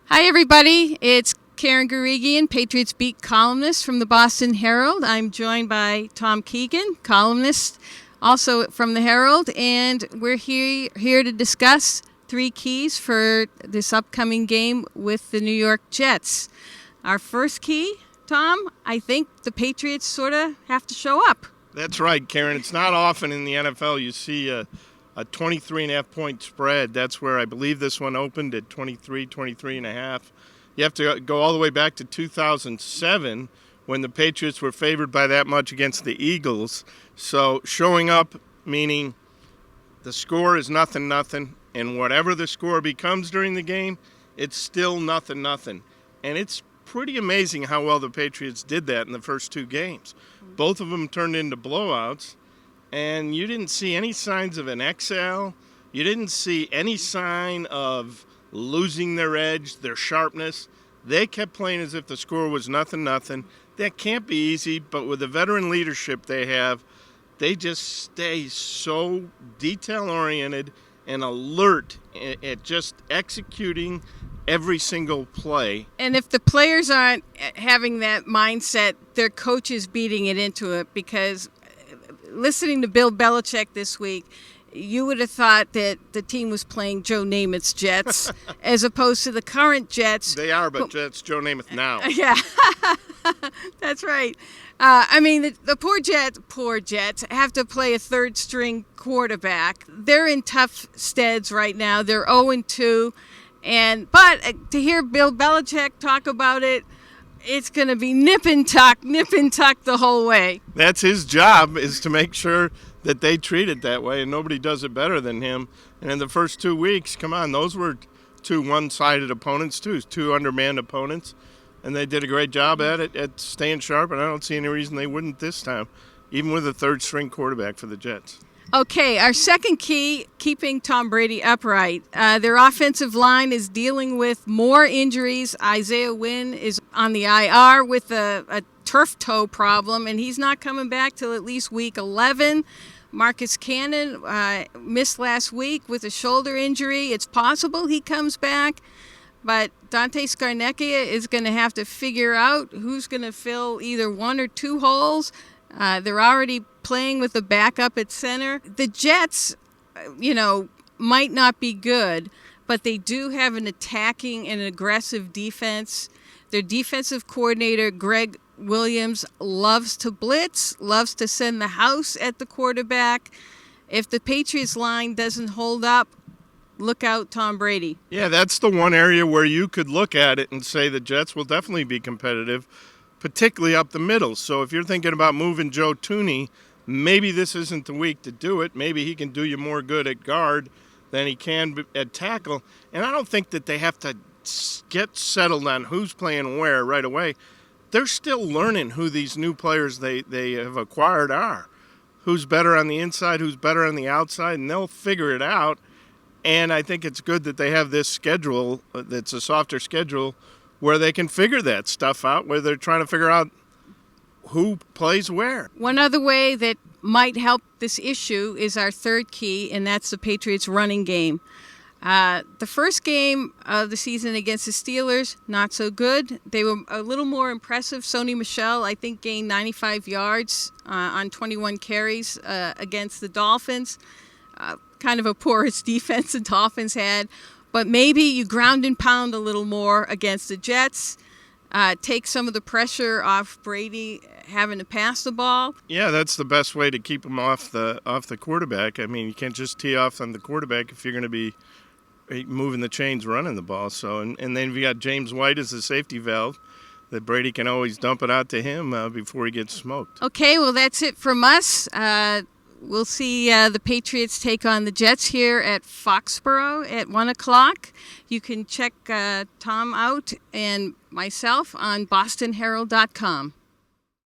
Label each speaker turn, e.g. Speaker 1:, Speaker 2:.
Speaker 1: Hi, everybody. It's Karen Guregian, Patriots beat columnist from the Boston Herald. I'm joined by Tom Keegan, columnist also from the Herald, and we're here to discuss three keys for this upcoming game with the New York Jets. Our first key, Tom, I think the Patriots sort of have to show up.
Speaker 2: That's right, Karen. It's not often in the NFL you see a 23.5 point spread. That's where I believe this one opened at 23.5. You have to go all the way back to 2007 when the Patriots were favored by that much against the Eagles. So showing up meaning the score is 0-0, and whatever the score becomes during the game, it's still 0-0. And it's pretty amazing how well the Patriots did that in the first two games. Both of them turned into blowouts. And you didn't see any signs of an exhale. You didn't see any sign of losing their edge, their sharpness. They kept playing as if the score was 0-0. That can't be easy, but with the veteran leadership they have, they just stay so detail-oriented and alert at just executing every single play.
Speaker 1: And if the players aren't having that mindset, their coach is beating it into it, because listening to Bill Belichick this week, you would have thought that the team was playing Joe Namath's Jets as opposed to the current Jets.
Speaker 2: They are, but Jets Joe Namath now.
Speaker 1: Yeah, that's right. I mean, the poor Jets have to play a third-string quarterback. They're in tough steads right now. They're 0-2. But to hear Bill Belichick talk about it, it's going to be nip and tuck the whole way.
Speaker 2: That's his job, is to make sure that they treat it that way, and nobody does it better than him. And in the first 2 weeks, come on, those were two one-sided opponents, two undermanned opponents, and they did a great job at it, at staying sharp, and I don't see any reason they wouldn't this time, even with a third-string quarterback for the Jets.
Speaker 1: Okay, our second key, keeping Tom Brady upright. Their offensive line is dealing with more injuries. Isaiah Wynn is on the IR with a turf toe problem, and he's not coming back till at least week 11. Marcus Cannon missed last week with a shoulder injury. It's possible he comes back, but Dante Scarnecchia is going to have to figure out who's going to fill either one or two holes. They're already playing with a backup at center. The Jets, might not be good, but they do have an attacking and aggressive defense. Their defensive coordinator, Greg Williams, loves to blitz, loves to send the house at the quarterback. If the Patriots line doesn't hold up, look out, Tom Brady.
Speaker 2: Yeah, that's the one area where you could look at it and say the Jets will definitely be competitive, particularly up the middle. So if you're thinking about moving Joe Thuney, maybe this isn't the week to do it. Maybe he can do you more good at guard than he can at tackle. And I don't think that they have to get settled on who's playing where right away. They're still learning who these new players they have acquired are. Who's better on the inside, who's better on the outside, and they'll figure it out. And I think it's good that they have this schedule that's a softer schedule where they can figure that stuff out, where they're trying to figure out who plays where.
Speaker 1: One other way that might help this issue is our third key, and that's the Patriots' running game. The first game of the season against the Steelers, not so good. They were a little more impressive. Sony Michel, I think, gained 95 yards on 21 carries against the Dolphins. Kind of a porous defense the Dolphins had. But maybe you ground and pound a little more against the Jets. Take some of the pressure off Brady having to pass the ball.
Speaker 2: Yeah, that's the best way to keep him off the quarterback. I mean, you can't just tee off on the quarterback if you're going to be moving the chains running the ball. So, and then you got James White as a safety valve that Brady can always dump it out to him before he gets smoked.
Speaker 1: Okay, well, that's it from us. We'll see the Patriots take on the Jets here at Foxborough at 1 o'clock. You can check Tom out and myself on bostonherald.com.